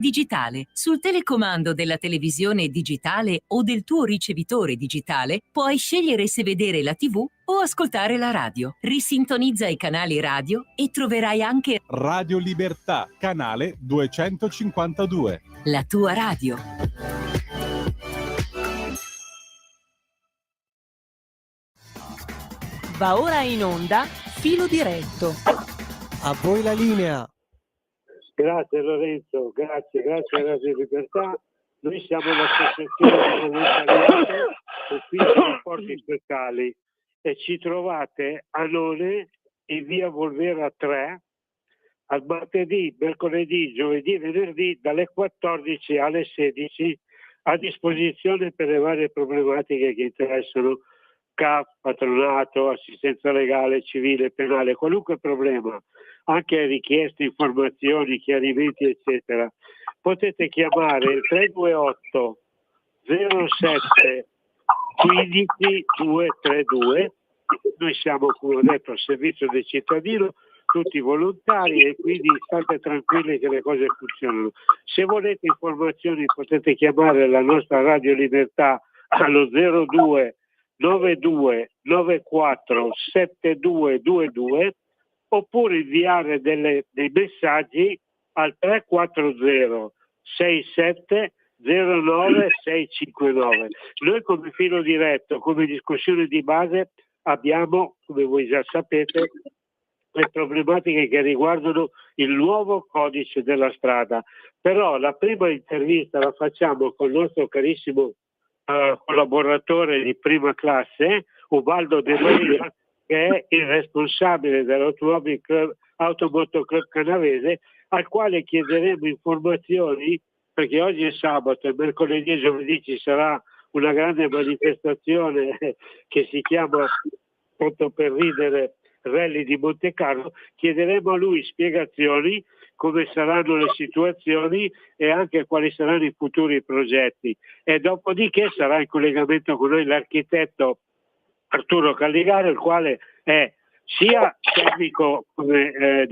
Digitale. Sul telecomando della televisione digitale o del tuo ricevitore digitale puoi scegliere se vedere la TV o ascoltare la radio. Risintonizza i canali radio e troverai anche Radio Libertà, canale 252. la tua radio. Va ora in onda Filo Diretto. A voi la linea. Grazie Lorenzo, grazie a Radio Libertà. Noi siamo l'associazione di volontariato Ufficio Rapporti Sociali e ci trovate a None in via Volvera 3 al martedì, mercoledì, giovedì e venerdì dalle 14 alle 16 a disposizione per le varie problematiche che interessano CAF, patronato, assistenza legale, civile, penale, qualunque problema, anche richieste, informazioni, chiarimenti, eccetera. Potete chiamare il 328 07 15 232. Noi siamo, come ho detto, al servizio del cittadino, tutti volontari, e quindi state tranquilli che le cose funzionano. Se volete informazioni potete chiamare la nostra Radio Libertà allo 02 92 94 7222 oppure inviare dei messaggi al 340 67 09 659. Noi come filo diretto, come discussione di base, abbiamo, come voi già sapete, le problematiche che riguardano il nuovo codice della strada. Però la prima intervista la facciamo con il nostro carissimo collaboratore di prima classe, Ubaldo De Maria, che è il responsabile dell'Automobile Club, Automoto Club Canavese, al quale chiederemo informazioni, perché oggi è sabato e mercoledì e giovedì ci sarà una grande manifestazione che si chiama, tanto per ridere, Rally di Monte Carlo. Chiederemo a lui spiegazioni, come saranno le situazioni e anche quali saranno i futuri progetti, e dopodiché sarà in collegamento con noi l'architetto Arturo Calligaro, il quale è sia tecnico come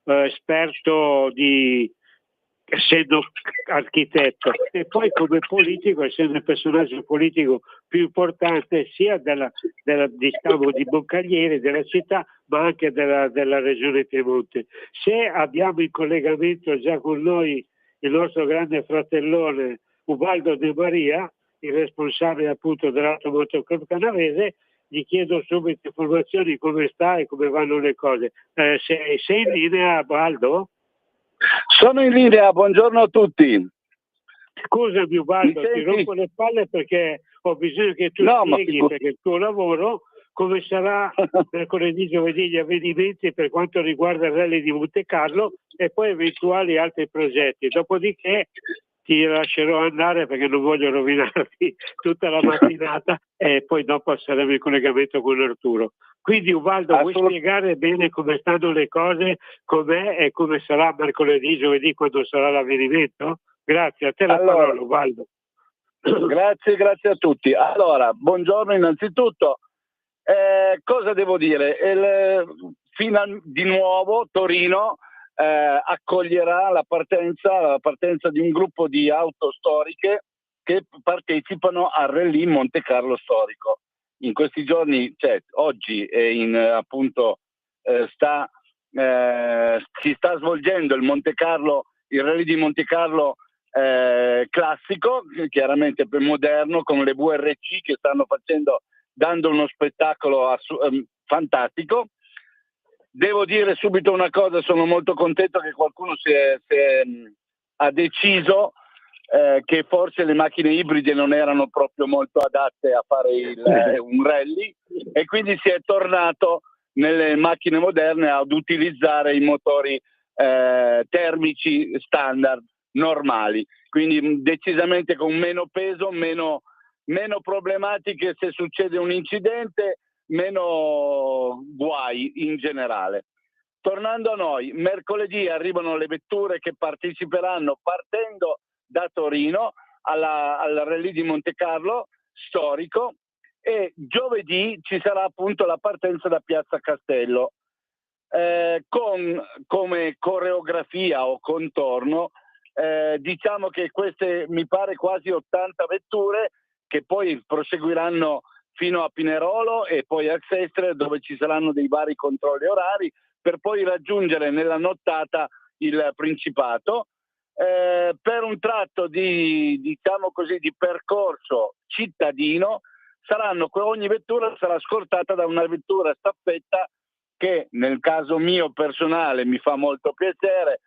esperto essendo architetto, e poi come politico, essendo il personaggio politico più importante sia di Boncagliere, della città, ma anche della regione Piemonte. Se abbiamo in collegamento già con noi il nostro grande fratellone Ubaldo De Maria, il responsabile appunto dell'Automoto Club Canavese, gli chiedo subito informazioni, come sta e come vanno le cose. Sei in linea, Ubaldo? Sono in linea, buongiorno a tutti. Scusami Ubaldo, ti rompo le palle perché ho bisogno che tu spieghi, perché il tuo lavoro, come sarà mercoledì, giovedì gli avvenimenti per quanto riguarda il Rally di Monte Carlo e poi eventuali altri progetti. Dopodiché ti lascerò andare perché non voglio rovinarti tutta la mattinata e poi dopo saremo in collegamento con Arturo. Quindi Ubaldo, vuoi spiegare bene come stanno le cose, com'è e come sarà mercoledì, giovedì quando sarà l'avvenimento? Grazie, a te la parola Ubaldo. Grazie a tutti. Allora, buongiorno innanzitutto. Cosa devo dire? Di nuovo Torino accoglierà la partenza di un gruppo di auto storiche che partecipano al Rally Monte Carlo storico. In questi giorni, oggi si sta svolgendo il Rally di Monte Carlo classico, chiaramente più moderno, con le VRC che stanno dando uno spettacolo fantastico. Devo dire subito una cosa, sono molto contento che qualcuno ha deciso che forse le macchine ibride non erano proprio molto adatte a fare un rally, e quindi si è tornato nelle macchine moderne ad utilizzare i motori termici standard normali, quindi decisamente con meno peso, meno problematiche se succede un incidente, meno guai in generale. Tornando a noi, mercoledì arrivano le vetture che parteciperanno partendo da Torino al Rally di Monte Carlo storico, e giovedì ci sarà appunto la partenza da Piazza Castello con come coreografia o contorno diciamo che queste mi pare quasi 80 vetture che poi proseguiranno fino a Pinerolo e poi a Sestre, dove ci saranno dei vari controlli orari, per poi raggiungere nella nottata il Principato, per un tratto diciamo così, di percorso cittadino. Ogni vettura sarà scortata da una vettura staffetta che nel caso mio personale mi fa molto piacere.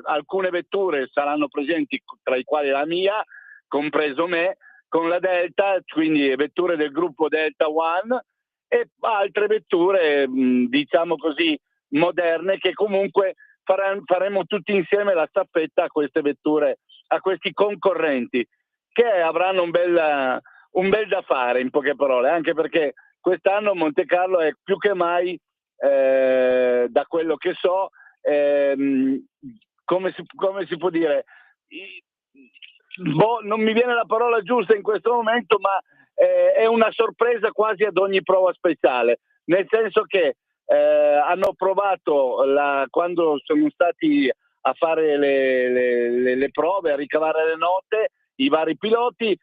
Alcune vetture saranno presenti, tra i quali la mia, compreso me, con la Delta, quindi vetture del gruppo Delta One, e altre vetture diciamo così moderne, che comunque faremo tutti insieme la staffetta a queste vetture, a questi concorrenti, che avranno un bel da fare, in poche parole, anche perché quest'anno Monte Carlo è più che mai, da quello che so, come si può dire, non mi viene la parola giusta in questo momento, ma è una sorpresa quasi ad ogni prova speciale, nel senso che hanno provato quando sono stati a fare le prove, a ricavare le note, i vari piloti,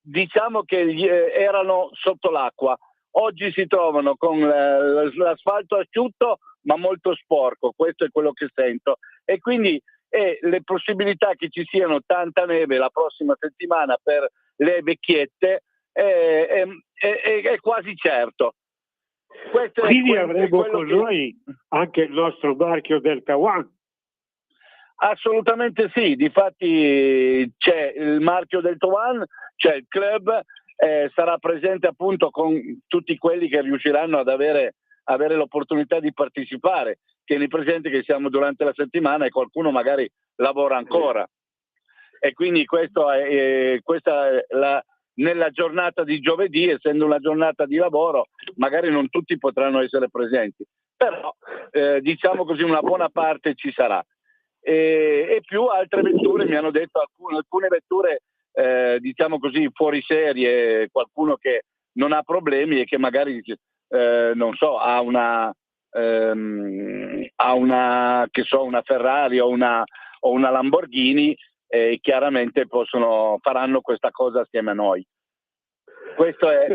diciamo che erano sotto l'acqua. Oggi si trovano con l'asfalto asciutto ma molto sporco, questo è quello che sento, e quindi le possibilità che ci siano tanta neve la prossima settimana per le vecchiette è quasi certo. Quindi avremo con noi anche il nostro marchio Delta One. Assolutamente sì, difatti c'è il marchio Delta One, c'è il club, sarà presente appunto con tutti quelli che riusciranno ad avere l'opportunità di partecipare. Tieni presente che siamo durante la settimana e qualcuno magari lavora ancora, e quindi questa è nella giornata di giovedì, essendo una giornata di lavoro, magari non tutti potranno essere presenti, però diciamo così una buona parte ci sarà. E più altre vetture, mi hanno detto alcune vetture diciamo così fuori serie, qualcuno che non ha problemi e che magari non so, ha una Ferrari o una Lamborghini, e chiaramente faranno questa cosa assieme a noi.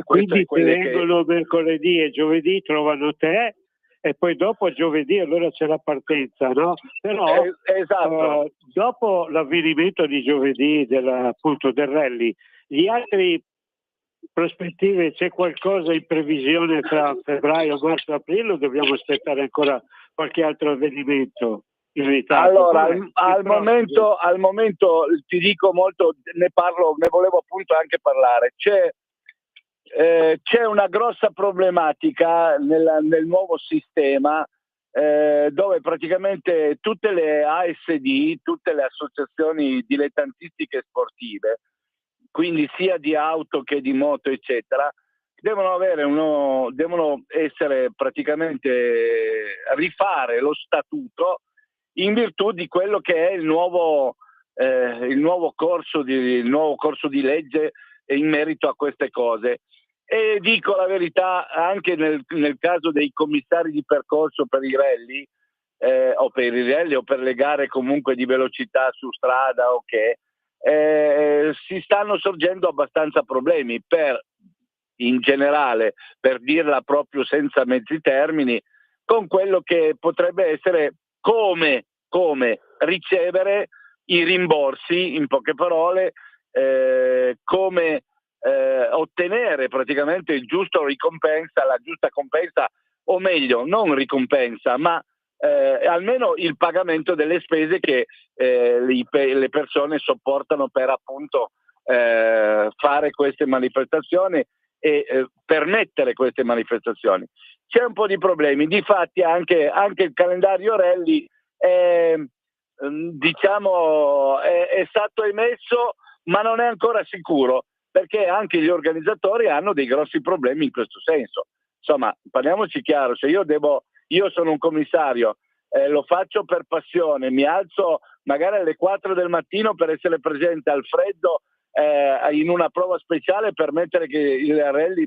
Quindi se vengono mercoledì e giovedì trovano te, e poi dopo giovedì allora c'è la partenza, no? Però esatto. Dopo l'avvenimento di giovedì appunto del rally, gli altri prospettive, c'è qualcosa in previsione tra febbraio, marzo, aprile, o dobbiamo aspettare ancora qualche altro avvenimento in ritardo? Allora, al momento ti dico molto, ne volevo appunto anche parlare. C'è una grossa problematica nel nuovo sistema, dove praticamente tutte le ASD, tutte le associazioni dilettantistiche sportive, quindi sia di auto che di moto eccetera, devono essere praticamente rifare lo statuto in virtù di quello che è il nuovo corso di legge in merito a queste cose. E dico la verità, anche nel caso dei commissari di percorso per i rally, o per i rally o per le gare comunque di velocità su strada, si stanno sorgendo abbastanza problemi in generale, per dirla proprio senza mezzi termini, con quello che potrebbe essere come ricevere i rimborsi, in poche parole, come ottenere praticamente la giusta compensa, o meglio, non ricompensa, ma almeno il pagamento delle spese che le persone sopportano per appunto fare queste manifestazioni e permettere queste manifestazioni. C'è un po' di problemi, difatti anche il calendario rally diciamo è stato emesso, ma non è ancora sicuro, perché anche gli organizzatori hanno dei grossi problemi in questo senso. Insomma, parliamoci chiaro, se io sono un commissario, lo faccio per passione, mi alzo magari alle 4 del mattino per essere presente al freddo in una prova speciale, per permettere che il rally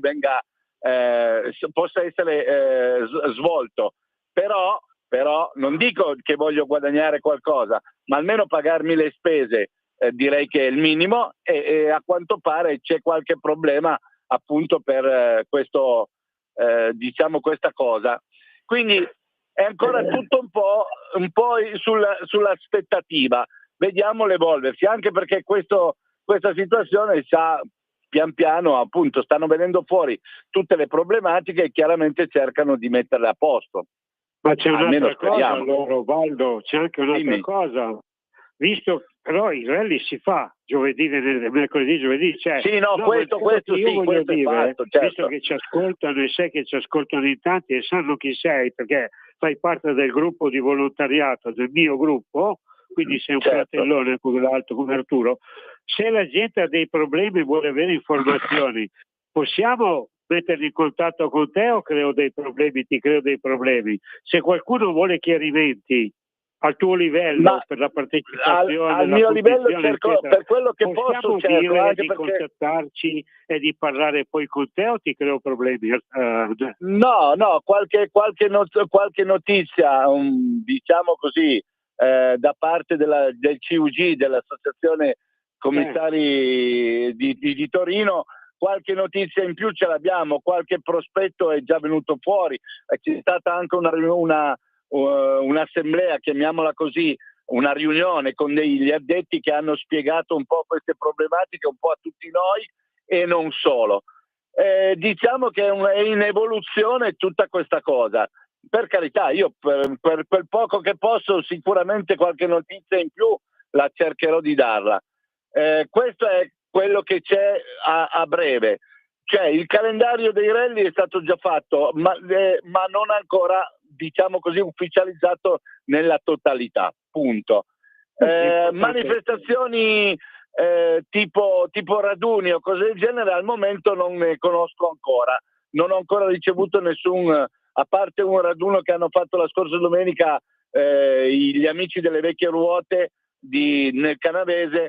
possa essere svolto, però però non dico che voglio guadagnare qualcosa, ma almeno pagarmi le spese direi che è il minimo, e a quanto pare c'è qualche problema appunto per questo, diciamo, questa cosa. Quindi è ancora tutto un po' sull'aspettativa. Vediamo l'evolversi, anche perché questa situazione pian piano appunto stanno venendo fuori tutte le problematiche e chiaramente cercano di metterle a posto. Ma c'è Almeno un'altra cosa, speriamo. allora, Valdo, c'è anche un'altra Dimmi. cosa. Visto però il rally si fa giovedì, venerdì, mercoledì, giovedì, cioè, Sì, no, questo io sì, voglio questo è dire, fatto, certo. visto che ci ascoltano e sai che ci ascoltano in tanti e sanno chi sei, perché fai parte del gruppo di volontariato, del mio gruppo, quindi sei un Certo. fratellone come l'altro, come Arturo. Se la gente ha dei problemi e vuole avere informazioni, possiamo metterli in contatto con te o creo dei problemi, ti creo dei problemi? Se qualcuno vuole chiarimenti al tuo livello, Ma per la partecipazione, al la mio livello condizione, cerco, eccetera, per quello che possiamo posso cerco, dire anche di perché contattarci e di parlare poi con te o ti creo problemi? no, qualche notizia, diciamo così, da parte del CUG, dell'Associazione Commissari di Torino, qualche notizia in più ce l'abbiamo, qualche prospetto è già venuto fuori, c'è stata anche un'assemblea, chiamiamola così, una riunione con degli addetti che hanno spiegato un po' queste problematiche un po' a tutti noi e non solo. Diciamo che è in evoluzione tutta questa cosa. Per carità, io per quel poco che posso sicuramente qualche notizia in più la cercherò di darla. Questo è quello che c'è a breve. Cioè, il calendario dei rally è stato già fatto, ma non ancora, diciamo così, ufficializzato nella totalità. Punto. Manifestazioni tipo raduni o cose del genere al momento non ne conosco ancora. Non ho ancora ricevuto nessun, a parte un raduno che hanno fatto la scorsa domenica gli amici delle vecchie ruote nel Canavese,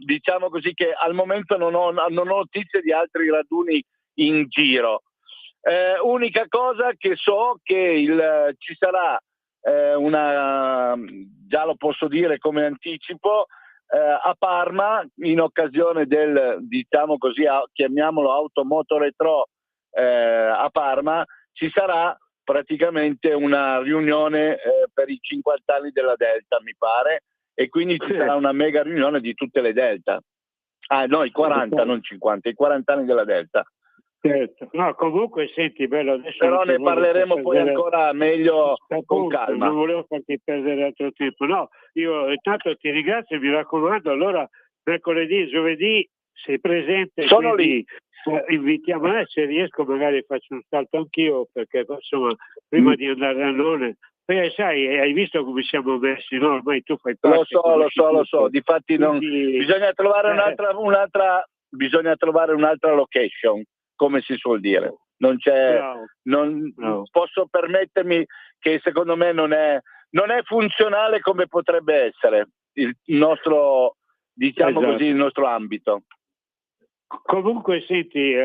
diciamo così che al momento non ho notizie di altri raduni in giro. Unica cosa che so che ci sarà già lo posso dire come anticipo, a Parma in occasione del, diciamo così, chiamiamolo Automoto Retro a Parma, ci sarà praticamente una riunione per i 50 anni della Delta, mi pare, e quindi ci sarà una mega riunione di tutte le Delta. No, i 40, non 50, i 40 anni della Delta. Certo. No, comunque senti, bello, adesso però ne parleremo poi ancora meglio con calma. Non volevo farti perdere altro tempo. No, io intanto ti ringrazio, mi raccomando, allora mercoledì, giovedì sei presente. Sono lì. Invitiamo, se riesco magari faccio un salto anch'io, perché insomma prima di andare a None, perché sai, hai visto come siamo messi, no? Ormai tu fai parte. Lo so, difatti bisogna trovare bisogna trovare un'altra location, come si suol dire. Non c'è, Bravo. Posso permettermi che secondo me non è funzionale come potrebbe essere il nostro, diciamo così, il nostro ambito. Comunque senti,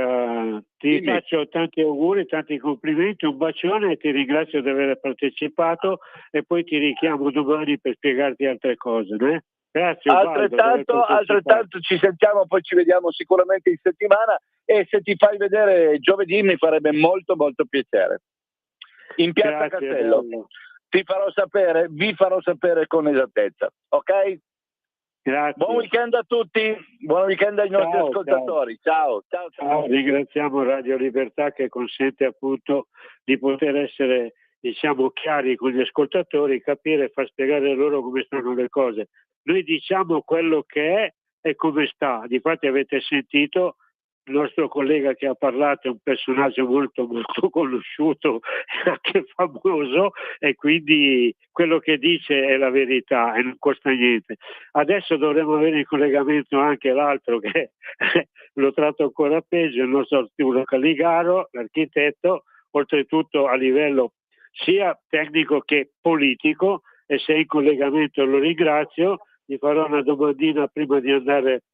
ti faccio tanti auguri, tanti complimenti, un bacione e ti ringrazio di aver partecipato e poi ti richiamo domani per spiegarti altre cose, né? Grazie. Altrettanto ci sentiamo, poi ci vediamo sicuramente in settimana, e se ti fai vedere giovedì mi farebbe molto molto piacere. In Piazza Castello. Bello. Vi farò sapere con esattezza, ok? Grazie. Buon weekend a tutti, buon weekend ai nostri ascoltatori. Ciao. Ringraziamo Radio Libertà che consente appunto di poter essere, diciamo, chiari con gli ascoltatori, capire e far spiegare loro come stanno le cose. Noi diciamo quello che è e come sta. Difatti avete sentito il nostro collega che ha parlato, è un personaggio molto molto conosciuto e anche famoso, e quindi quello che dice è la verità e non costa niente. Adesso dovremmo avere in collegamento anche l'altro che lo tratto ancora peggio, il nostro Arturo Caligaro, l'architetto, oltretutto a livello sia tecnico che politico, e se è in collegamento lo ringrazio. Gli farò una domandina prima di andare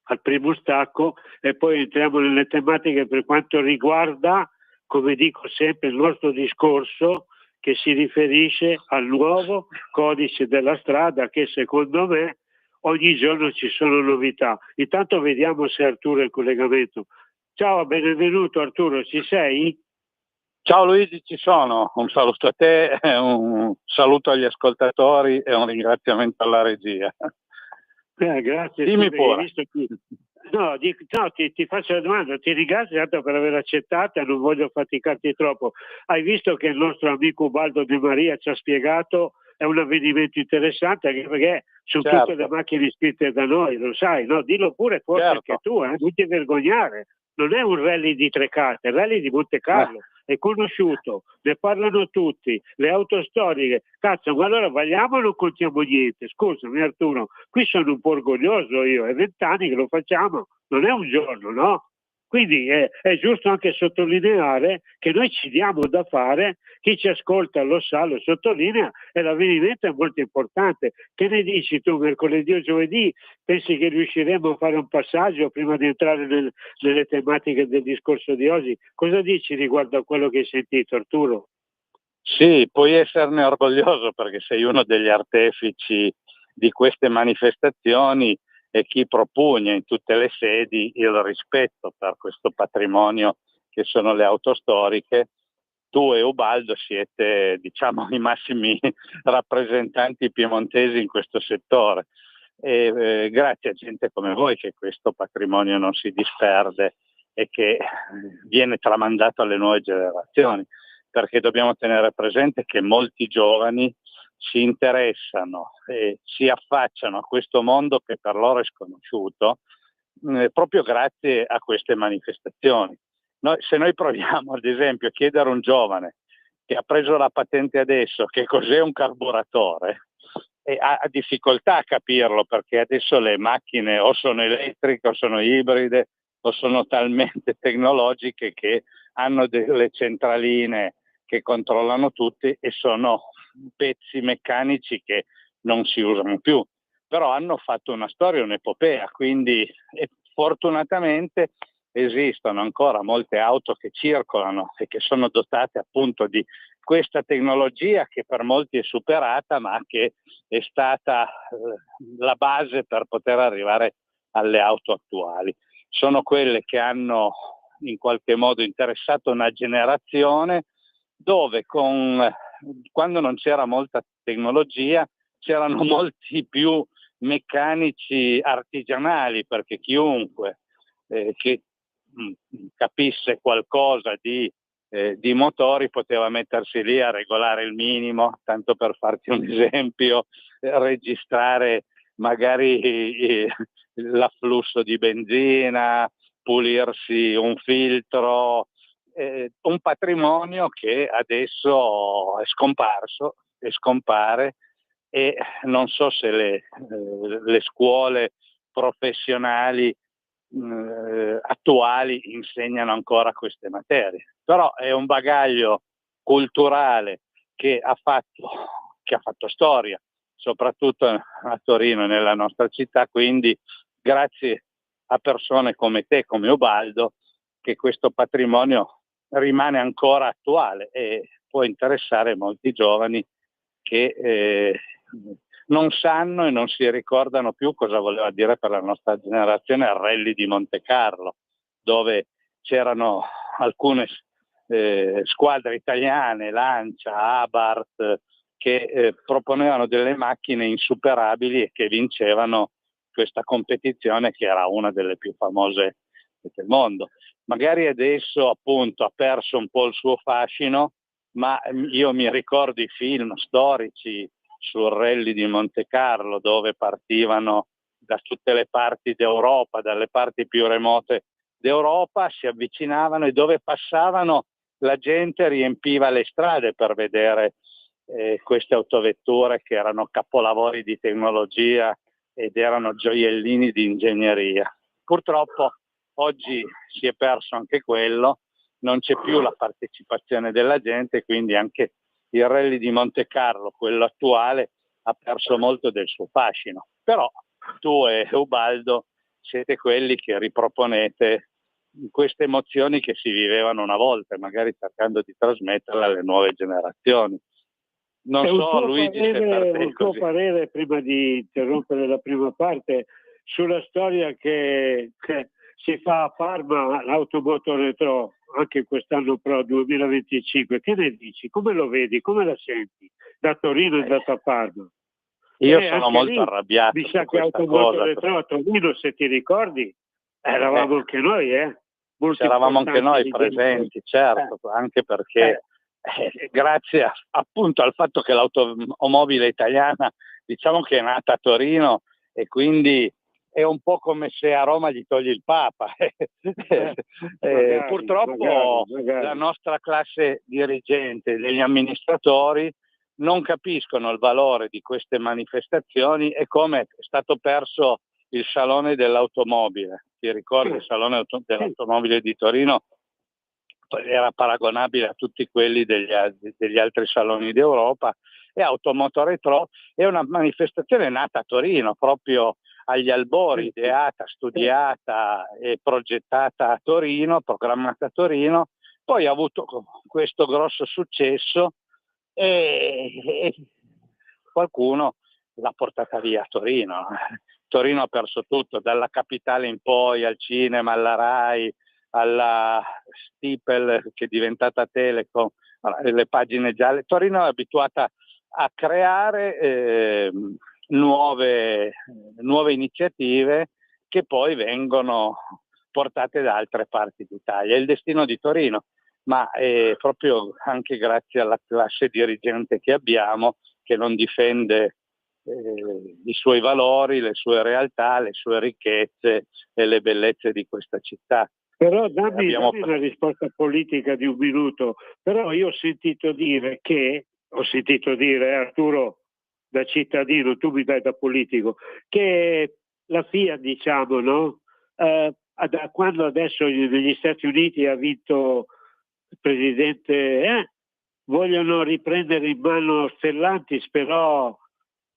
al primo stacco e poi entriamo nelle tematiche per quanto riguarda, come dico sempre, il nostro discorso, che si riferisce al nuovo codice della strada, che secondo me ogni giorno ci sono novità. Intanto vediamo se Arturo è in collegamento. Ciao, benvenuto Arturo, ci sei? Ciao Luigi, ci sono. Un saluto a te, un saluto agli ascoltatori e un ringraziamento alla regia. Grazie. Dimmi pure. No, ti faccio la domanda, ti ringrazio per aver accettato e non voglio faticarti troppo. Hai visto che il nostro amico Ubaldo De Maria ci ha spiegato, è un avvenimento interessante anche perché sono tutte le macchine iscritte da noi, lo sai, no? Dillo pure forse anche tu, non ti vergognare. Non è un rally di Trecate, è il rally di Monte Carlo, è conosciuto, ne parlano tutti, le auto storiche. Cazzo, ma allora vogliamo o non contiamo niente? Scusami Arturo, qui sono un po' orgoglioso io, è 20 anni che lo facciamo, non è un giorno, no? Quindi è giusto anche sottolineare che noi ci diamo da fare, chi ci ascolta lo sa, lo sottolinea, e l'avvenimento è molto importante. Che ne dici tu, mercoledì o giovedì? Pensi che riusciremo a fare un passaggio prima di entrare nelle tematiche del discorso di oggi? Cosa dici riguardo a quello che hai sentito, Arturo? Sì, puoi esserne orgoglioso perché sei uno degli artefici di queste manifestazioni e chi propugna in tutte le sedi il rispetto per questo patrimonio che sono le auto storiche. Tu e Ubaldo siete, diciamo, i massimi rappresentanti piemontesi in questo settore e grazie a gente come voi che questo patrimonio non si disperde e che viene tramandato alle nuove generazioni, perché dobbiamo tenere presente che molti giovani si interessano e si affacciano a questo mondo che per loro è sconosciuto proprio grazie a queste manifestazioni. Se noi proviamo ad esempio a chiedere a un giovane che ha preso la patente adesso che cos'è un carburatore, e ha difficoltà a capirlo perché adesso le macchine o sono elettriche o sono ibride o sono talmente tecnologiche che hanno delle centraline che controllano tutti e sono pezzi meccanici che non si usano più, però hanno fatto una storia, un'epopea, quindi fortunatamente esistono ancora molte auto che circolano e che sono dotate appunto di questa tecnologia che per molti è superata ma che è stata la base per poter arrivare alle auto attuali. Sono quelle che hanno in qualche modo interessato una generazione dove quando non c'era molta tecnologia c'erano molti più meccanici artigianali, perché chiunque che capisse qualcosa di motori poteva mettersi lì a regolare il minimo, tanto per farti un esempio, registrare magari l'afflusso di benzina, pulirsi un filtro, un patrimonio che adesso è scomparso e scompare e non so se le scuole professionali attuali insegnano ancora queste materie, però è un bagaglio culturale che ha fatto storia, soprattutto a Torino, nella nostra città, quindi grazie a persone come te, come Ubaldo, che questo patrimonio rimane ancora attuale e può interessare molti giovani che non sanno e non si ricordano più cosa voleva dire per la nostra generazione il rally di Monte Carlo, dove c'erano alcune squadre italiane, Lancia, Abarth, che proponevano delle macchine insuperabili e che vincevano questa competizione che era una delle più famose del mondo. Magari adesso appunto ha perso un po' il suo fascino, ma io mi ricordo i film storici sul rally di Monte Carlo dove partivano da tutte le parti d'Europa, dalle parti più remote d'Europa, si avvicinavano e dove passavano la gente riempiva le strade per vedere queste autovetture che erano capolavori di tecnologia ed erano gioiellini di ingegneria. Purtroppo oggi si è perso anche quello, non c'è più la partecipazione della gente, quindi anche il rally di Monte Carlo, quello attuale, ha perso molto del suo fascino. Però tu e Ubaldo siete quelli che riproponete queste emozioni che si vivevano una volta, magari cercando di trasmetterle alle nuove generazioni. Non so, Luigi, se per te è un tuo così. parere, prima di interrompere la prima parte, sulla storia che si fa a Parma l'Automoto Retro anche quest'anno Pro 2025. Che ne dici? Come lo vedi? Come la senti? Da Torino è andato a Parma. Io sono Anche molto lì, arrabbiato mi su sa che questa Automoto cosa. Retro a Torino, se ti ricordi, eravamo anche noi, molto C'eravamo anche noi importanti. presenti, certo, anche perché grazie appunto al fatto che l'automobile italiana, diciamo che è nata a Torino, e quindi è un po' come se a Roma gli togli il Papa. Purtroppo magari. La nostra classe dirigente, degli amministratori, non capiscono il valore di queste manifestazioni e come è stato perso il Salone dell'Automobile. Ti ricordi il Salone dell'Automobile di Torino? Era paragonabile a tutti quelli degli altri saloni d'Europa, e Automoto Retro è una manifestazione nata a Torino, proprio agli albori, ideata, studiata e progettata a Torino, programmata a Torino, poi ha avuto questo grosso successo e qualcuno l'ha portata via a Torino. Torino ha perso tutto, dalla capitale in poi, al cinema, alla Rai, alla Stipel che è diventata Telecom, le pagine gialle. Torino è abituata a creare nuove iniziative che poi vengono portate da altre parti d'Italia. È il destino di Torino, ma è proprio anche grazie alla classe dirigente che abbiamo, che non difende i suoi valori, le sue realtà, le sue ricchezze e le bellezze di questa città. Però dammi una risposta politica di un minuto. Però io ho sentito dire, Arturo, da cittadino, tu mi dai da politico, che la FIA, diciamo, no? Da quando adesso negli Stati Uniti ha vinto il presidente, vogliono riprendere in mano Stellantis, però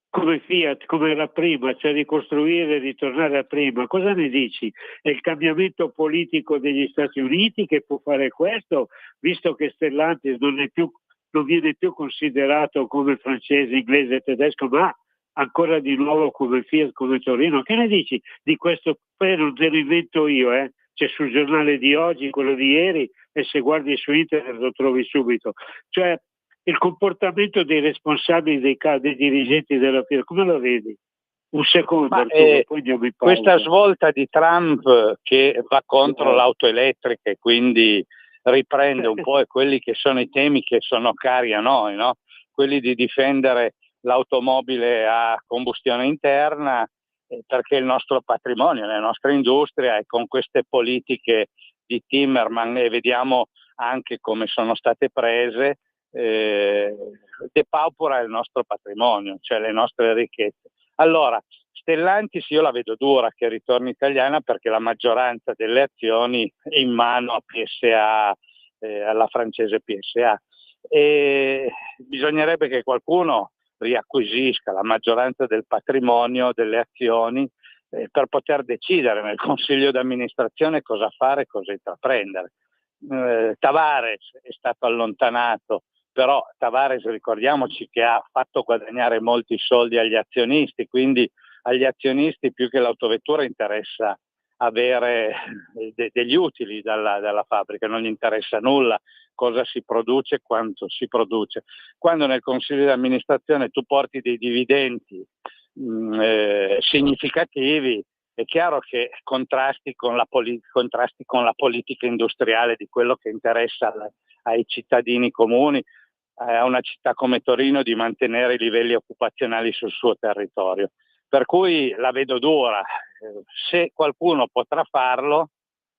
come Fiat, come era prima, cioè ricostruire e ritornare a prima. Cosa ne dici? È il cambiamento politico degli Stati Uniti che può fare questo, visto che Stellantis non viene più considerato come francese, inglese e tedesco, ma ancora di nuovo come Fiat, come Torino. Che ne dici di questo? Non te lo invento io, c'è sul giornale di oggi, quello di ieri, e se guardi su internet lo trovi subito. Cioè, il comportamento dei responsabili dei dirigenti della FIA, come lo vedi? Un secondo, Arturo, poi andiamo in pausa. Questa svolta di Trump che va contro l'auto elettrica e quindi riprende un po' quelli che sono i temi che sono cari a noi, no? Quelli di difendere l'automobile a combustione interna, perché il nostro patrimonio, la nostra industria, e con queste politiche di Timmerman, e vediamo anche come sono state prese, depaupera il nostro patrimonio, cioè le nostre ricchezze. Allora, Stellantis io la vedo dura che ritorni italiana, perché la maggioranza delle azioni è in mano a PSA, alla francese PSA, e bisognerebbe che qualcuno riacquisisca la maggioranza del patrimonio, delle azioni, per poter decidere nel consiglio d'amministrazione cosa fare, cosa intraprendere. Tavares è stato allontanato, però Tavares, ricordiamoci che ha fatto guadagnare molti soldi agli azionisti, quindi agli azionisti più che l'autovettura interessa avere degli utili dalla fabbrica, non gli interessa nulla cosa si produce, quanto si produce. Quando nel consiglio di amministrazione tu porti dei dividendi significativi, è chiaro che contrasti con la politica industriale di quello che interessa ai cittadini comuni, a una città come Torino, di mantenere i livelli occupazionali sul suo territorio. Per cui la vedo dura. Se qualcuno potrà farlo,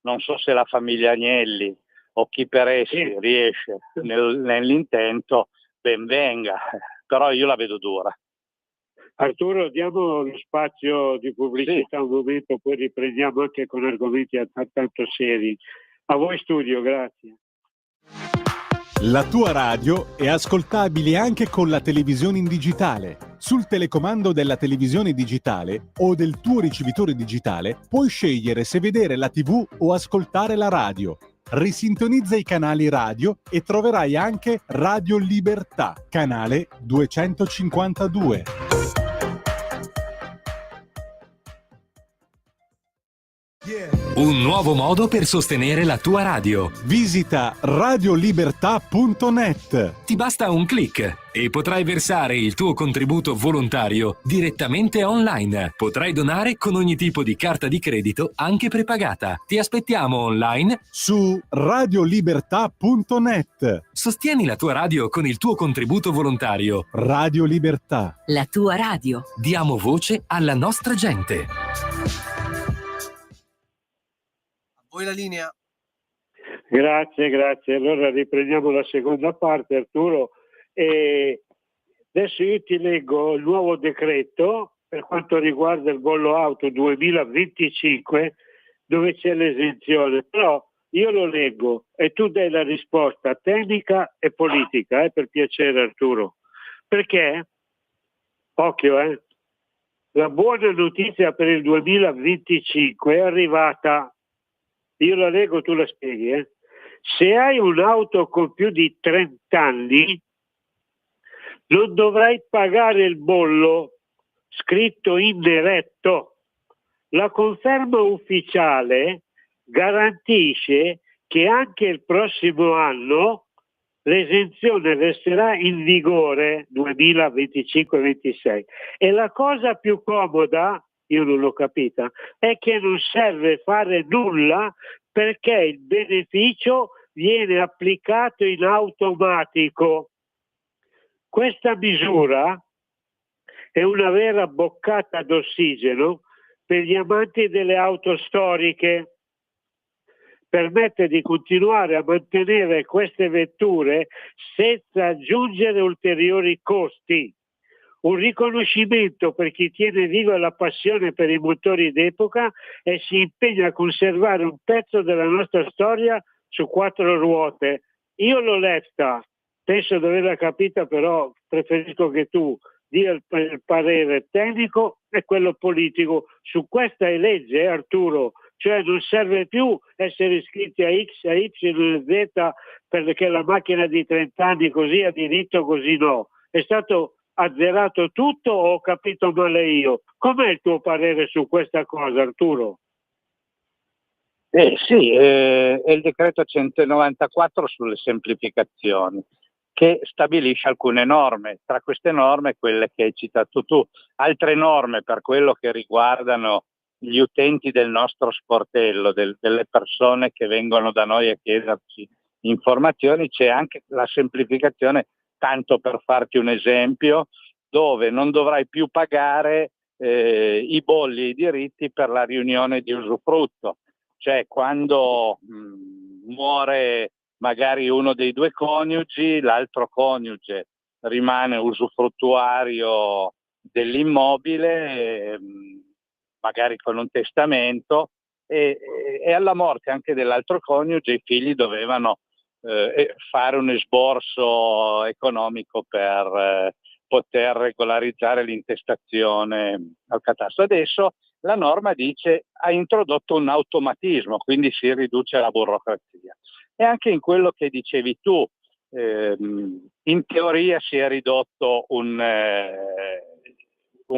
non so se la famiglia Agnelli o chi per essi riesce nell'intento, ben venga, però io la vedo dura. Arturo, diamo lo spazio di pubblicità un momento, poi riprendiamo anche con argomenti altrettanto seri. A voi studio, grazie. La tua radio è ascoltabile anche con la televisione in digitale. Sul telecomando della televisione digitale o del tuo ricevitore digitale puoi scegliere se vedere la TV o ascoltare la radio. Risintonizza i canali radio e troverai anche Radio Libertà, canale 252. Un nuovo modo per sostenere la tua radio. Visita radiolibertà.net. Ti basta un click e potrai versare il tuo contributo volontario direttamente online. Potrai donare con ogni tipo di carta di credito, anche prepagata. Ti aspettiamo online su radiolibertà.net. Sostieni la tua radio con il tuo contributo volontario. Radio Libertà. La tua radio. Diamo voce alla nostra gente. Voi la linea. Grazie. Allora riprendiamo la seconda parte, Arturo. E adesso io ti leggo il nuovo decreto per quanto riguarda il bollo auto 2025, dove c'è l'esenzione. Però io lo leggo e tu dai la risposta tecnica e politica, per piacere, Arturo. Perché, occhio, la buona notizia per il 2025 è arrivata. Io la leggo, tu la spieghi. Se hai un'auto con più di 30 anni, non dovrai pagare il bollo scritto in diretto. La conferma ufficiale garantisce che anche il prossimo anno l'esenzione resterà in vigore 2025-26. E la cosa più comoda, io non l'ho capita, è che non serve fare nulla perché il beneficio viene applicato in automatico. Questa misura è una vera boccata d'ossigeno per gli amanti delle auto storiche. Permette di continuare a mantenere queste vetture senza aggiungere ulteriori costi. Un riconoscimento per chi tiene viva la passione per i motori d'epoca e si impegna a conservare un pezzo della nostra storia su 4 ruote. Io l'ho letta, penso di averla capita, però preferisco che tu dia il parere tecnico e quello politico. Su questa è legge, Arturo, cioè non serve più essere iscritti a X, a Y e Z perché la macchina di 30 anni così ha diritto, così no. È stato azzerato tutto o ho capito male io? Com'è il tuo parere su questa cosa, Arturo? Sì, è il decreto 194 sulle semplificazioni, che stabilisce alcune norme, tra queste norme quelle che hai citato tu. Altre norme per quello che riguardano gli utenti del nostro sportello, delle persone che vengono da noi a chiederci informazioni, c'è anche la semplificazione, tanto per farti un esempio, dove non dovrai più pagare i bolli e i diritti per la riunione di usufrutto. Cioè quando muore magari uno dei due coniugi, l'altro coniuge rimane usufruttuario dell'immobile, magari con un testamento, e alla morte anche dell'altro coniuge i figli dovevano fare un esborso economico per poter regolarizzare l'intestazione al catasto. Adesso la norma dice ha introdotto un automatismo, quindi si riduce la burocrazia. E anche in quello che dicevi tu, in teoria si è ridotto un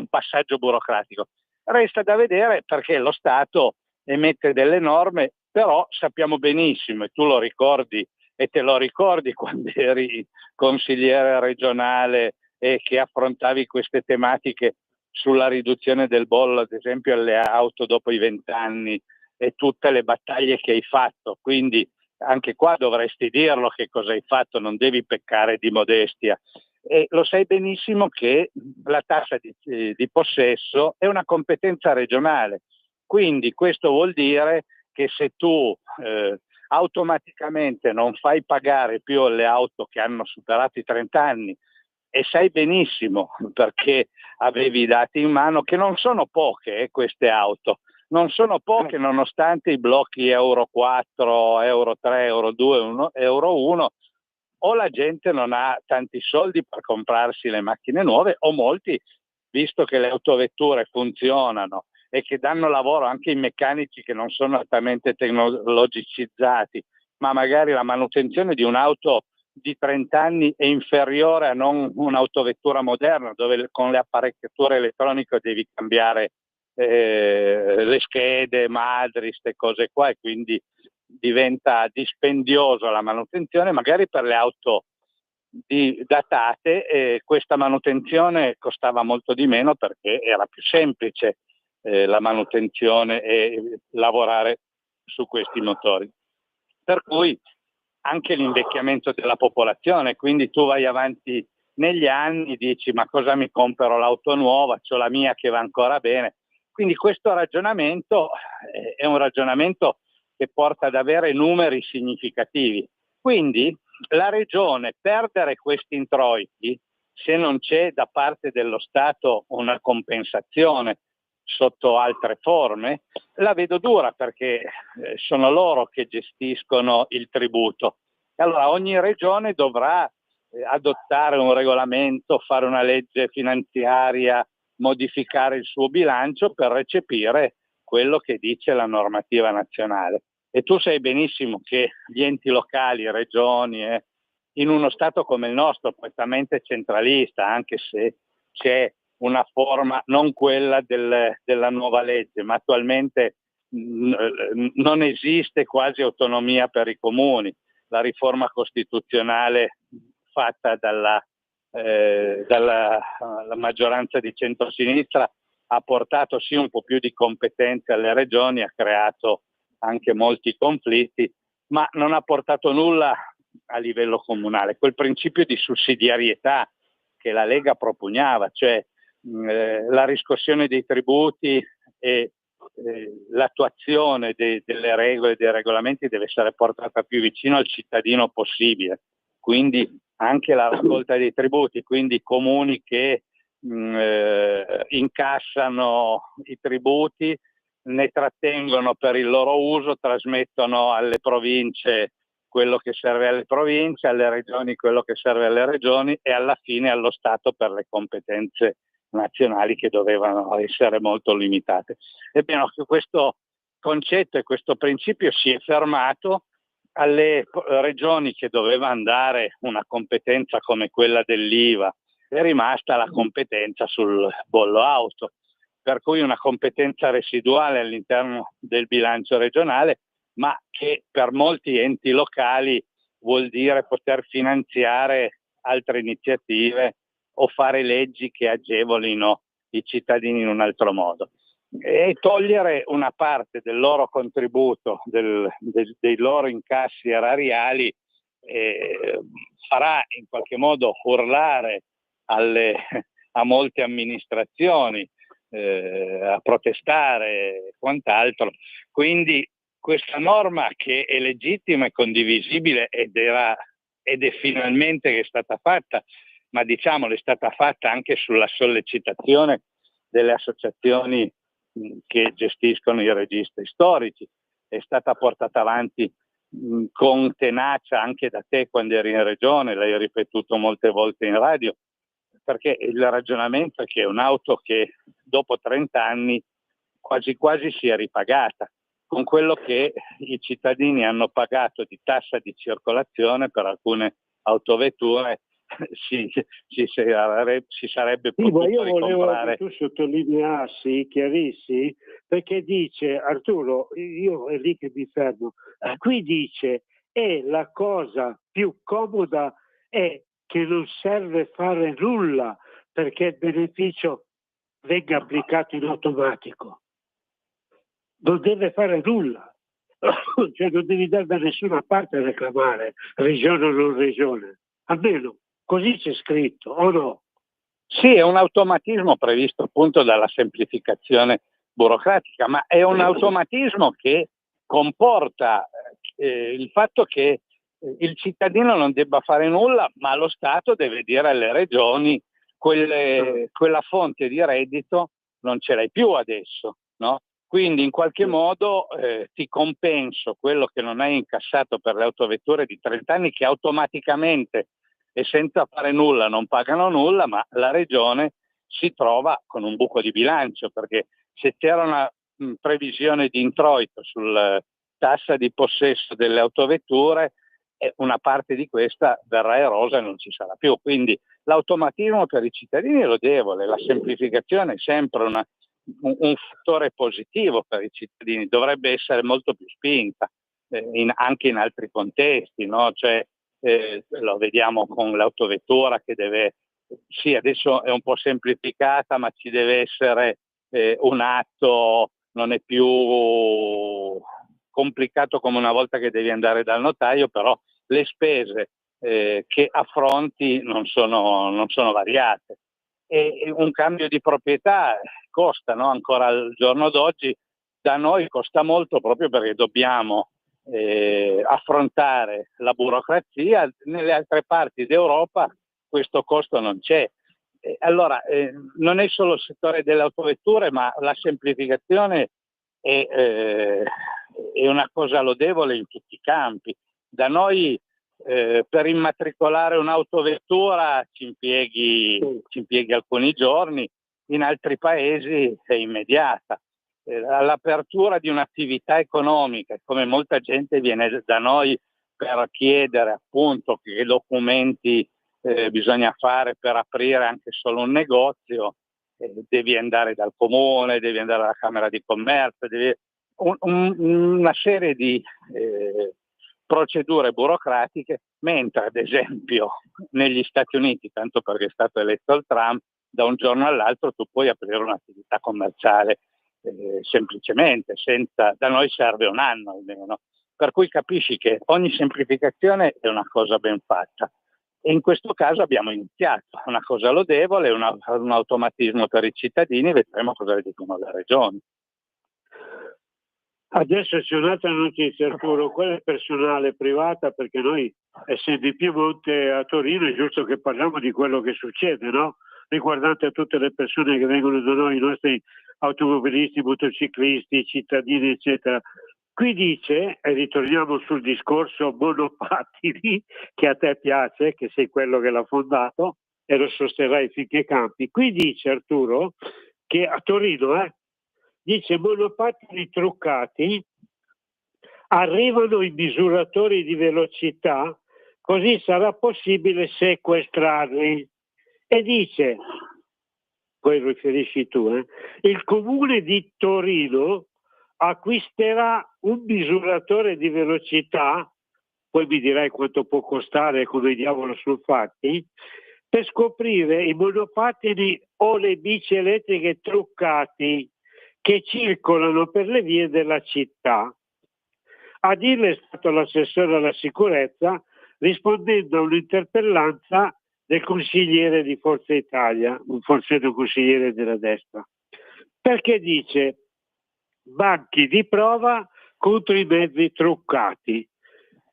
passaggio burocratico. Resta da vedere perché lo Stato emette delle norme, però sappiamo benissimo, e tu lo ricordi e te lo ricordi quando eri consigliere regionale e che affrontavi queste tematiche sulla riduzione del bollo, ad esempio alle auto dopo i 20 anni, e tutte le battaglie che hai fatto. Quindi anche qua dovresti dirlo che cosa hai fatto, non devi peccare di modestia. E lo sai benissimo che la tassa di possesso è una competenza regionale, quindi questo vuol dire che se tu automaticamente non fai pagare più le auto che hanno superato i 30 anni, e sai benissimo perché avevi i dati in mano che non sono poche queste auto, non sono poche nonostante i blocchi Euro 4, Euro 3, Euro 2, Euro 1, o la gente non ha tanti soldi per comprarsi le macchine nuove, o molti, visto che le autovetture funzionano e che danno lavoro anche ai meccanici che non sono altamente tecnologicizzati, ma magari la manutenzione di un'auto di 30 anni è inferiore a non un'autovettura moderna, dove con le apparecchiature elettroniche devi cambiare le schede, madri, queste cose qua, e quindi diventa dispendioso la manutenzione. Magari per le auto datate questa manutenzione costava molto di meno, perché era più semplice la manutenzione e lavorare su questi motori. Per cui anche l'invecchiamento della popolazione, quindi tu vai avanti negli anni, dici ma cosa mi compro l'auto nuova, c'ho la mia che va ancora bene. Quindi questo ragionamento è un ragionamento che porta ad avere numeri significativi. Quindi la regione perdere questi introiti, se non c'è da parte dello Stato una compensazione sotto altre forme, la vedo dura, perché sono loro che gestiscono il tributo. E allora ogni regione dovrà adottare un regolamento, fare una legge finanziaria, modificare il suo bilancio per recepire quello che dice la normativa nazionale. E tu sai benissimo che gli enti locali, regioni, in uno Stato come il nostro, prettamente centralista, anche se c'è una forma, non quella della nuova legge, ma attualmente non esiste quasi autonomia per i comuni. La riforma costituzionale fatta dalla maggioranza di centrosinistra ha portato sì un po' più di competenze alle regioni, ha creato anche molti conflitti, ma non ha portato nulla a livello comunale. Quel principio di sussidiarietà che la Lega propugnava, cioè la riscossione dei tributi e l'attuazione delle regole e dei regolamenti deve essere portata più vicino al cittadino possibile. Quindi anche la raccolta dei tributi, quindi comuni che incassano i tributi, ne trattengono per il loro uso, trasmettono alle province quello che serve alle province, alle regioni quello che serve alle regioni, e alla fine allo Stato per le competenze nazionali, che dovevano essere molto limitate. Ebbene, questo concetto e questo principio si è fermato. Alle regioni che doveva andare una competenza come quella dell'IVA è rimasta la competenza sul bollo auto, per cui una competenza residuale all'interno del bilancio regionale, ma che per molti enti locali vuol dire poter finanziare altre iniziative o fare leggi che agevolino i cittadini in un altro modo. E togliere una parte del loro contributo, dei loro incassi erariali, farà in qualche modo urlare a molte amministrazioni, a protestare e quant'altro. Quindi questa norma, che è legittima e condivisibile ed è finalmente che è stata fatta, ma diciamolo, è stata fatta anche sulla sollecitazione delle associazioni che gestiscono i registri storici, è stata portata avanti con tenacia anche da te quando eri in regione, l'hai ripetuto molte volte in radio, perché il ragionamento è che un'auto che dopo 30 anni quasi quasi sia ripagata, con quello che i cittadini hanno pagato di tassa di circolazione per alcune autovetture, si sarebbe potuto io volevo ricomprare. che tu sottolineassi, chiarissi, perché dice Arturo, io è lì che mi fermo, qui dice la cosa più comoda è che non serve fare nulla perché il beneficio venga applicato in automatico. Non deve fare nulla, cioè non devi andare da nessuna parte a reclamare, regione o non regione, almeno così c'è scritto, o no? Sì, è un automatismo previsto appunto dalla semplificazione burocratica, ma è un automatismo che comporta il fatto che il cittadino non debba fare nulla, ma lo Stato deve dire alle regioni quella fonte di reddito non ce l'hai più adesso, no? Quindi in qualche modo ti compenso quello che non hai incassato per le autovetture di 30 anni, che automaticamente e senza fare nulla non pagano nulla, ma la regione si trova con un buco di bilancio, perché se c'era una previsione di introito tassa di possesso delle autovetture, e una parte di questa verrà erosa e non ci sarà più. Quindi l'automatismo per i cittadini è lodevole, la semplificazione è sempre un fattore positivo per i cittadini, dovrebbe essere molto più spinta anche in altri contesti, no? Cioè, lo vediamo con l'autovettura che sì, adesso è un po' semplificata, ma ci deve essere un atto, non è più complicato come una volta che devi andare dal notaio, però le spese che affronti non sono variate. E un cambio di proprietà costa, no? Ancora al giorno d'oggi da noi costa molto proprio perché dobbiamo affrontare la burocrazia. Nelle altre parti d'Europa questo costo non c'è. Allora non è solo il settore delle autovetture, ma la semplificazione è una cosa lodevole in tutti i campi. Da noi per immatricolare un'autovettura ci impieghi alcuni giorni, in altri paesi è immediata. All'apertura di un'attività economica, come molta gente viene da noi per chiedere appunto che documenti bisogna fare per aprire anche solo un negozio, devi andare dal comune, devi andare alla Camera di Commercio, una serie di procedure burocratiche, mentre ad esempio negli Stati Uniti, tanto perché è stato eletto il Trump, da un giorno all'altro tu puoi aprire un'attività commerciale semplicemente, da noi serve un anno almeno, per cui capisci che ogni semplificazione è una cosa ben fatta. E in questo caso abbiamo iniziato una cosa lodevole, un automatismo per i cittadini, vedremo cosa ne dicono le regioni. Adesso c'è un'altra notizia, Arturo, quella è personale, privata, perché noi, essendo in Piemonte, a Torino, è giusto che parliamo di quello che succede, no? Riguardante a tutte le persone che vengono da noi, i nostri automobilisti, motociclisti, cittadini, eccetera. Qui dice, e ritorniamo sul discorso monopattini, che a te piace, che sei quello che l'ha fondato e lo sosterrai finché campi. Qui dice, Arturo, che a Torino, dice monopattini truccati arrivano i misuratori di velocità, così sarà possibile sequestrarli. E dice, poi riferisci tu, il comune di Torino acquisterà un misuratore di velocità, poi mi dirai quanto può costare, come diavolo sono fatti, per scoprire i monopattini o le bici elettriche truccati che circolano per le vie della città. A dirle è stato l'assessore alla sicurezza rispondendo a un'interpellanza del consigliere di Forza Italia, forse un consigliere della destra, perché dice banchi di prova contro i mezzi truccati.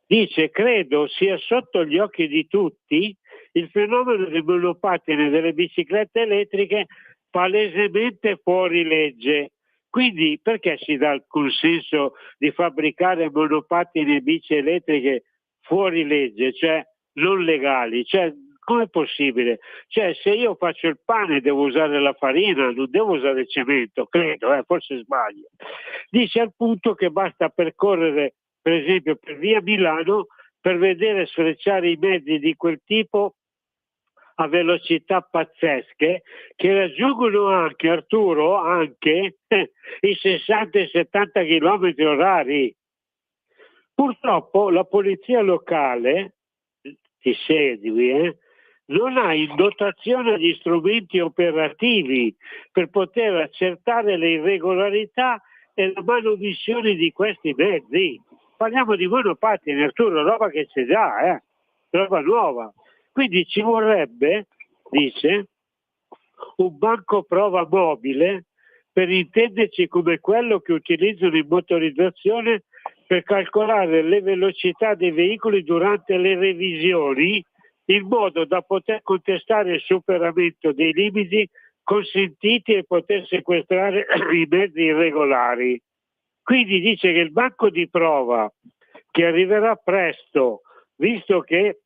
Dice, credo sia sotto gli occhi di tutti il fenomeno del monopattino e delle biciclette elettriche palesemente fuori legge. Quindi perché si dà il consenso di fabbricare monopattini e bici elettriche fuori legge, cioè non legali? Cioè, com'è possibile? Cioè, se io faccio il pane devo usare la farina, non devo usare il cemento, credo, forse sbaglio. Dice al punto che basta percorrere, per esempio, per via Milano per vedere sfrecciare i mezzi di quel tipo a velocità pazzesche che raggiungono anche, Arturo, anche i 60 e 70 km orari. Purtroppo la polizia locale, ti segui, non ha in dotazione gli strumenti operativi per poter accertare le irregolarità e la manomissione di questi mezzi. Parliamo di monopattini, Arturo, roba che c'è già, roba nuova. Quindi ci vorrebbe, dice, un banco prova mobile, per intenderci come quello che utilizzano in motorizzazione per calcolare le velocità dei veicoli durante le revisioni, in modo da poter contestare il superamento dei limiti consentiti e poter sequestrare i mezzi irregolari. Quindi dice che il banco di prova, che arriverà presto, visto che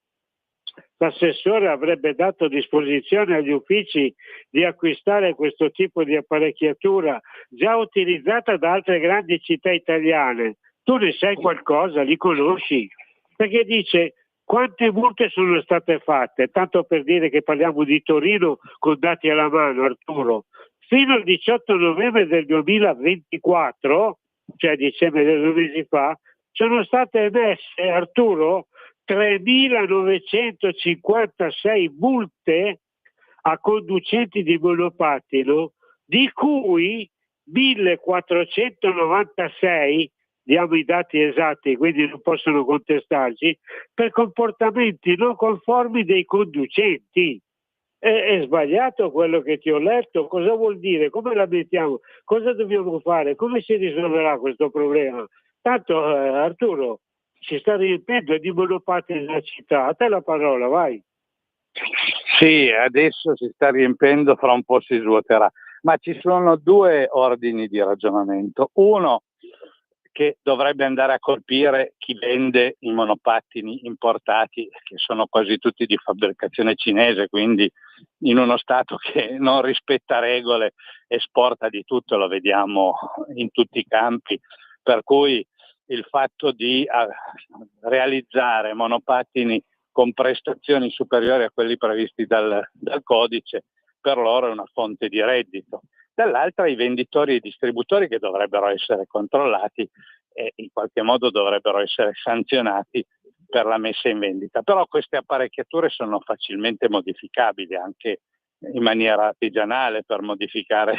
l'assessore avrebbe dato a disposizione agli uffici di acquistare questo tipo di apparecchiatura già utilizzata da altre grandi città italiane, Tu ne sai qualcosa, li conosci? Perché dice quante multe sono state fatte, tanto per dire che parliamo di Torino con dati alla mano, Arturo. Fino al 18 novembre del 2024, cioè dicembre di 2 mesi fa, sono state emesse, Arturo, 3.956 multe a conducenti di monopattino, di cui 1.496, diamo i dati esatti, quindi non possono contestarci, per comportamenti non conformi dei conducenti. È sbagliato quello che ti ho letto? Cosa vuol dire? Come la mettiamo? Cosa dobbiamo fare? Come si risolverà questo problema? Tanto Arturo si sta riempiendo di monopattini nella città. A te la parola, vai. Sì, adesso si sta riempendo, fra un po' si svuoterà. Ma ci sono due ordini di ragionamento. Uno che dovrebbe andare a colpire chi vende i monopattini importati, che sono quasi tutti di fabbricazione cinese, quindi in uno Stato che non rispetta regole esporta di tutto, lo vediamo in tutti i campi, per cui il fatto di realizzare monopattini con prestazioni superiori a quelli previsti dal codice, per loro è una fonte di reddito. Dall'altra i venditori e i distributori che dovrebbero essere controllati e in qualche modo dovrebbero essere sanzionati per la messa in vendita. Però queste apparecchiature sono facilmente modificabili anche in maniera artigianale per modificare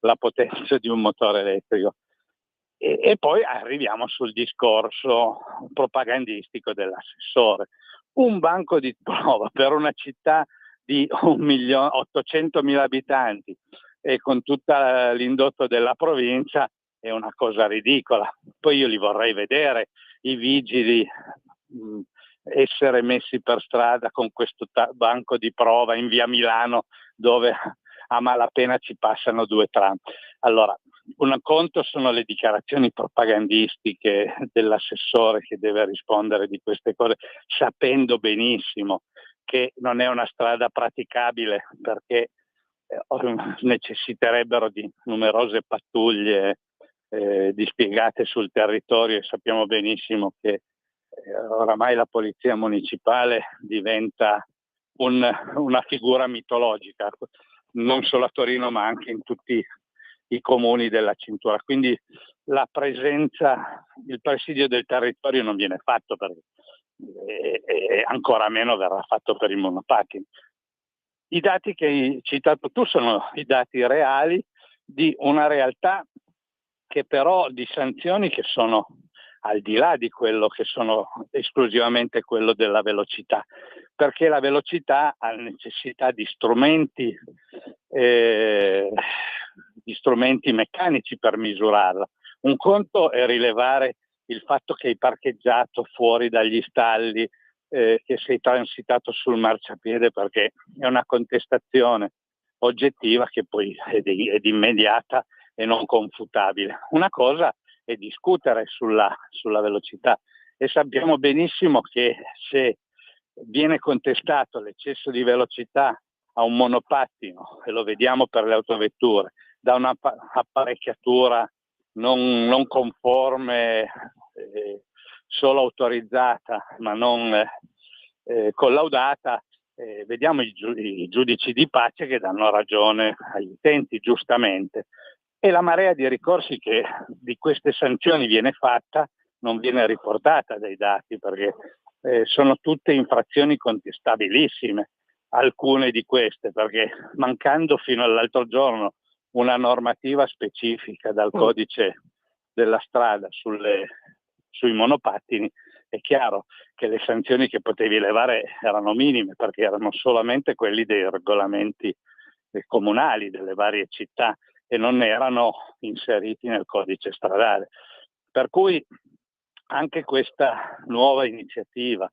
la potenza di un motore elettrico. E poi arriviamo sul discorso propagandistico dell'assessore. Un banco di prova per una città di 1.800.000 abitanti e con tutto l'indotto della provincia è una cosa ridicola. Poi io li vorrei vedere, i vigili, essere messi per strada con questo banco di prova in via Milano, dove a malapena ci passano 2 tram. Allora, un conto sono le dichiarazioni propagandistiche dell'assessore che deve rispondere di queste cose, sapendo benissimo che non è una strada praticabile perché necessiterebbero di numerose pattuglie dispiegate sul territorio, e sappiamo benissimo che oramai la polizia municipale diventa una figura mitologica, non solo a Torino ma anche in tutti i comuni della cintura. Quindi la presenza, il presidio del territorio non viene fatto e ancora meno verrà fatto per i monopattini. I dati che hai citato tu sono i dati reali di una realtà che però di sanzioni che sono al di là di quello che sono esclusivamente quello della velocità, perché la velocità ha necessità di strumenti meccanici per misurarla. Un conto è rilevare il fatto che hai parcheggiato fuori dagli stalli, che sei transitato sul marciapiede, perché è una contestazione oggettiva che poi è immediata e non confutabile. Una cosa è discutere sulla velocità, e sappiamo benissimo che se viene contestato l'eccesso di velocità a un monopattino, e lo vediamo per le autovetture, da un'apparecchiatura non conforme, solo autorizzata ma non collaudata, vediamo i giudici di pace che danno ragione agli utenti, giustamente, e la marea di ricorsi che di queste sanzioni viene fatta non viene riportata dai dati, perché sono tutte infrazioni contestabilissime, alcune di queste, perché mancando fino all'altro giorno una normativa specifica dal codice della strada sui monopattini, è chiaro che le sanzioni che potevi levare erano minime, perché erano solamente quelli dei regolamenti comunali delle varie città e non erano inseriti nel codice stradale. Per cui anche questa nuova iniziativa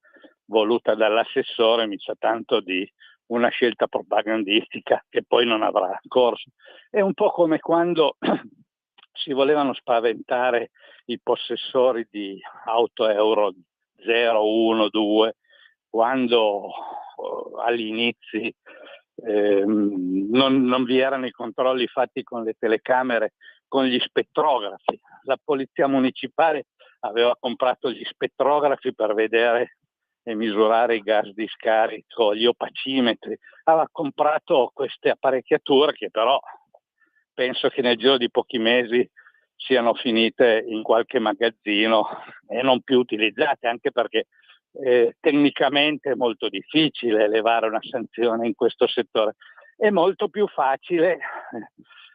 voluta dall'assessore mi sa tanto di una scelta propagandistica che poi non avrà corso. È un po' come quando si volevano spaventare i possessori di auto Euro 0, 1, 2, quando agli inizi non vi erano i controlli fatti con le telecamere, con gli spettrografi. La polizia municipale aveva comprato gli spettrografi per vedere e misurare i gas di scarico, gli opacimetri, aveva comprato queste apparecchiature che però penso che nel giro di pochi mesi siano finite in qualche magazzino e non più utilizzate, anche perché tecnicamente è molto difficile elevare una sanzione in questo settore. È molto più facile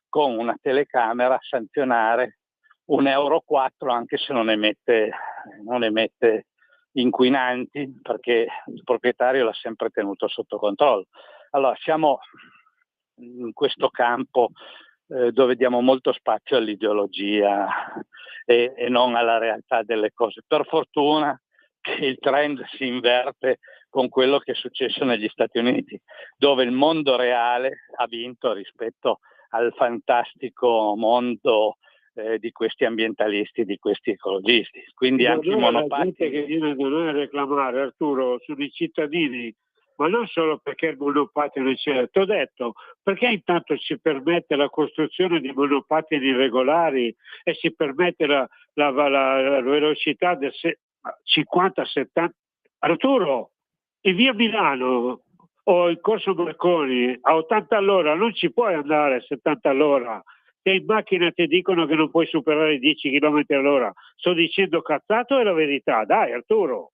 con una telecamera sanzionare 1,4 euro anche se non emette inquinanti, perché il proprietario l'ha sempre tenuto sotto controllo. Allora siamo in questo campo dove diamo molto spazio all'ideologia e non alla realtà delle cose. Per fortuna che il trend si inverte con quello che è successo negli Stati Uniti, dove il mondo reale ha vinto rispetto al fantastico mondo di questi ambientalisti, di questi ecologisti. Quindi anche i monopattini. La gente che viene da noi a reclamare, Arturo, sono i cittadini, ma non solo perché il monopattino c'è. Ti ho detto, perché intanto si permette la costruzione di monopattini regolari e si permette la velocità del 50-70. Arturo, in via Milano o in corso Marconi a 80 all'ora non ci puoi andare a 70 all'ora. Se in macchina ti dicono che non puoi superare i 10 km all'ora, sto dicendo cazzato, è la verità, dai Arturo.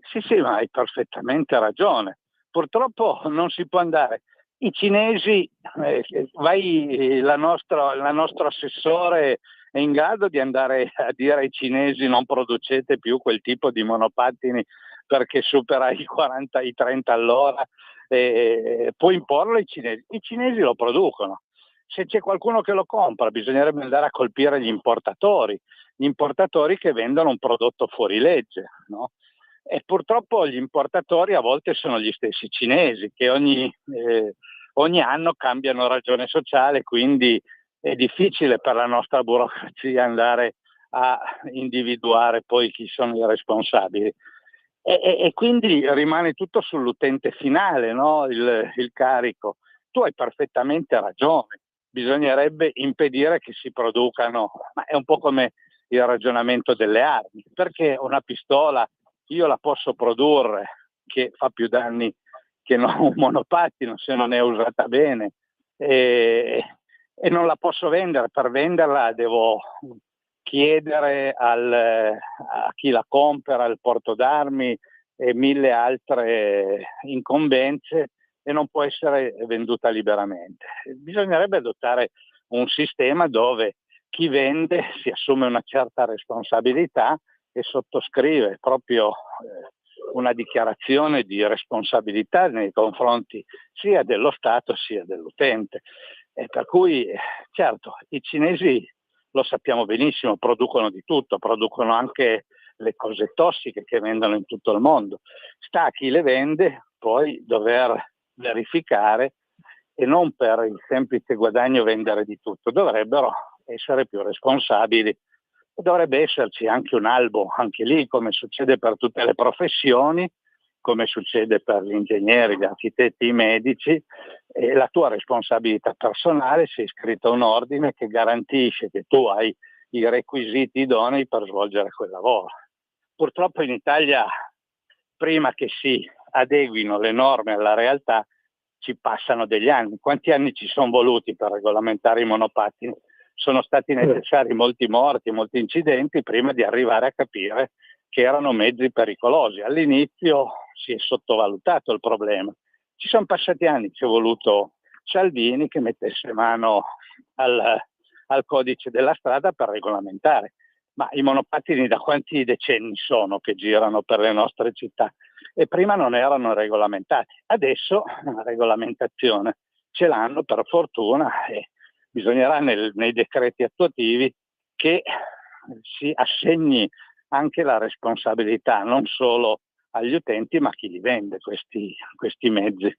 Sì, ma hai perfettamente ragione. Purtroppo non si può andare. I cinesi, il nostro assessore è in grado di andare a dire ai cinesi non producete più quel tipo di monopattini perché supera i 40, i 30 all'ora, può imporlo ai cinesi. I cinesi lo producono. Se c'è qualcuno che lo compra, bisognerebbe andare a colpire gli importatori che vendono un prodotto fuori legge, no? E purtroppo gli importatori a volte sono gli stessi cinesi che ogni anno cambiano ragione sociale, quindi è difficile per la nostra burocrazia andare a individuare poi chi sono i responsabili. E quindi rimane tutto sull'utente finale, no? Il carico. Tu hai perfettamente ragione, bisognerebbe impedire che si producano, ma è un po' come il ragionamento delle armi, perché una pistola io la posso produrre che fa più danni che non un monopattino se non è usata bene e non la posso vendere. Per venderla devo chiedere a chi la compra il porto d'armi e 1000 altre incombenze e non può essere venduta liberamente. Bisognerebbe adottare un sistema dove chi vende si assume una certa responsabilità e sottoscrive proprio una dichiarazione di responsabilità nei confronti sia dello Stato sia dell'utente. E per cui, certo, i cinesi lo sappiamo benissimo, producono di tutto, producono anche le cose tossiche che vendono in tutto il mondo. Sta a chi le vende poi dover verificare e non per il semplice guadagno vendere di tutto, dovrebbero essere più responsabili. Dovrebbe esserci anche un albo, anche lì, come succede per tutte le professioni, come succede per gli ingegneri, gli architetti, i medici, e la tua responsabilità personale, sei iscritto a un ordine che garantisce che tu hai i requisiti idonei per svolgere quel lavoro. Purtroppo in Italia, prima che si adeguino le norme alla realtà, ci passano degli anni. Quanti anni ci sono voluti per regolamentare i monopattini? Sono stati necessari molti morti, molti incidenti prima di arrivare a capire che erano mezzi pericolosi. All'inizio si è sottovalutato il problema. Ci sono passati anni, ci è voluto Salvini che mettesse mano al codice della strada per regolamentare. Ma i monopattini da quanti decenni sono che girano per le nostre città? E prima non erano regolamentati. Adesso la regolamentazione ce l'hanno per fortuna e bisognerà nei decreti attuativi che si assegni anche la responsabilità non solo agli utenti ma a chi li vende questi mezzi.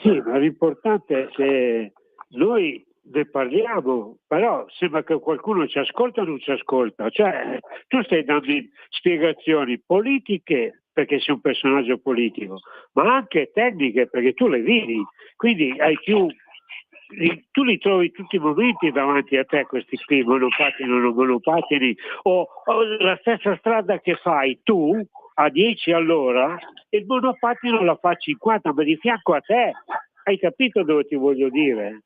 Sì, ma l'importante è che noi ne parliamo, però sembra che qualcuno ci ascolta o non ci ascolta. Cioè, tu stai dando spiegazioni politiche perché sei un personaggio politico, ma anche tecniche perché tu le vivi, quindi hai più tu li trovi tutti i momenti davanti a te, questi qui, monopattini o non monopattini, o la stessa strada che fai tu a 10 all'ora, il monopattino la fa a 50, ma di fianco a te. Hai capito dove ti voglio dire?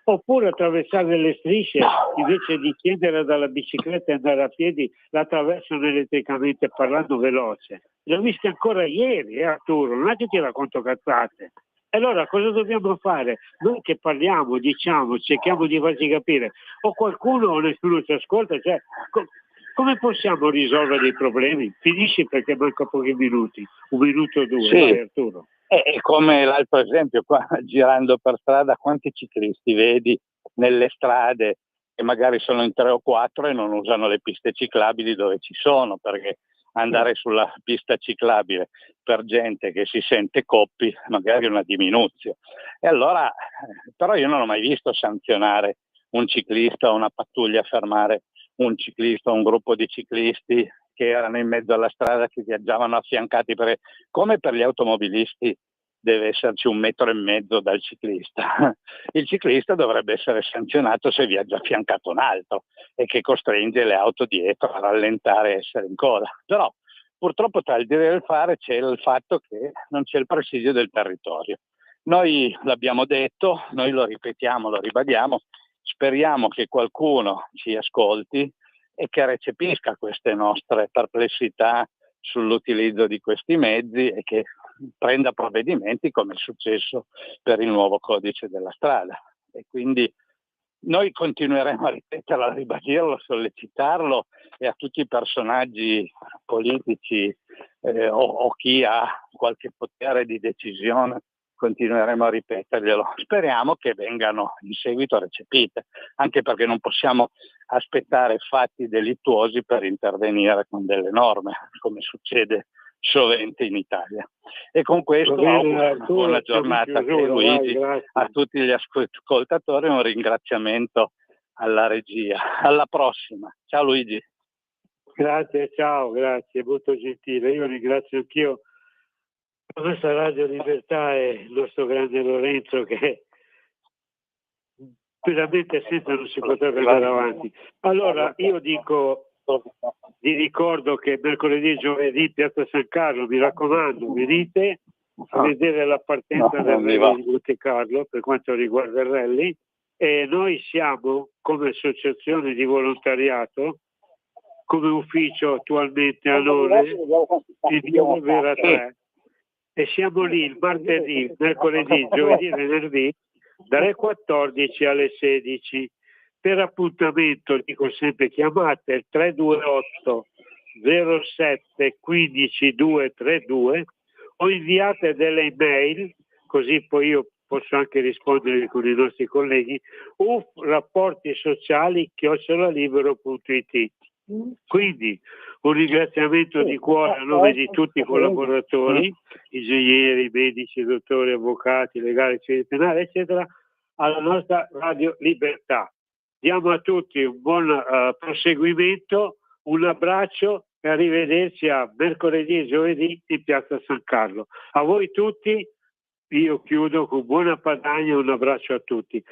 Oppure attraversare le strisce, invece di chiedere dalla bicicletta e andare a piedi, la attraversano elettricamente parlando veloce. L'ho visto ancora ieri, Arturo, non è che ti racconto cazzate. Allora cosa dobbiamo fare? Noi che parliamo, diciamo, cerchiamo di farci capire, o qualcuno o nessuno ci ascolta, cioè, come possiamo risolvere i problemi? Finisci perché manca pochi minuti, 1 minuto o 2, Sì. Vai Arturo. È come l'altro esempio, qua girando per strada, quanti ciclisti vedi nelle strade che magari sono in 3 o 4 e non usano le piste ciclabili dove ci sono, perché andare sulla pista ciclabile per gente che si sente coppi magari è una diminuzione. E allora, però io non ho mai visto sanzionare un ciclista o una pattuglia fermare un ciclista o un gruppo di ciclisti che erano in mezzo alla strada, che viaggiavano affiancati, perché come per gli automobilisti deve esserci 1,5 metri dal ciclista, il ciclista dovrebbe essere sanzionato se viaggia affiancato a un altro e che costringe le auto dietro a rallentare e essere in coda. Però purtroppo tra il dire e il fare c'è il fatto che non c'è il presidio del territorio. Noi l'abbiamo detto, noi lo ripetiamo, lo ribadiamo, speriamo che qualcuno ci ascolti e che recepisca queste nostre perplessità sull'utilizzo di questi mezzi e che prenda provvedimenti come è successo per il nuovo codice della strada. E quindi noi continueremo a ripeterlo, a ribadirlo, sollecitarlo, e a tutti i personaggi politici o chi ha qualche potere di decisione continueremo a ripeterglielo. Speriamo che vengano in seguito recepite, anche perché non possiamo aspettare fatti delittuosi per intervenire con delle norme, come succede sovente in Italia. E con questo auguro una buona giornata a te, Luigi, a tutti gli ascoltatori, un ringraziamento alla regia. Alla prossima. Ciao Luigi. Grazie, ciao, grazie, molto gentile. Io ringrazio anch'io la nostra Radio Libertà e il nostro grande Lorenzo, che veramente senza non si potrebbe andare avanti. Allora io dico, vi ricordo che mercoledì e giovedì Piazza San Carlo, mi raccomando, venite a vedere la partenza del Rally di Monte Carlo per quanto riguarda il rally, e noi siamo come associazione di volontariato, come ufficio attualmente a None, in via Olvera 3, e siamo lì il martedì, mercoledì, giovedì e venerdì dalle 14 alle 16. Per appuntamento, dico sempre, chiamate il 328 07 15 232 o inviate delle email, così poi io posso anche rispondere con i nostri colleghi, rapportisociali@libero.it. Quindi un ringraziamento di cuore a nome di tutti i collaboratori, ingegneri, medici, dottori, avvocati, legali, civili, penali, eccetera, alla nostra Radio Libertà. Diamo a tutti un buon proseguimento, un abbraccio e arrivederci a mercoledì e giovedì in Piazza San Carlo. A voi tutti, io chiudo con buona Padania, un abbraccio a tutti.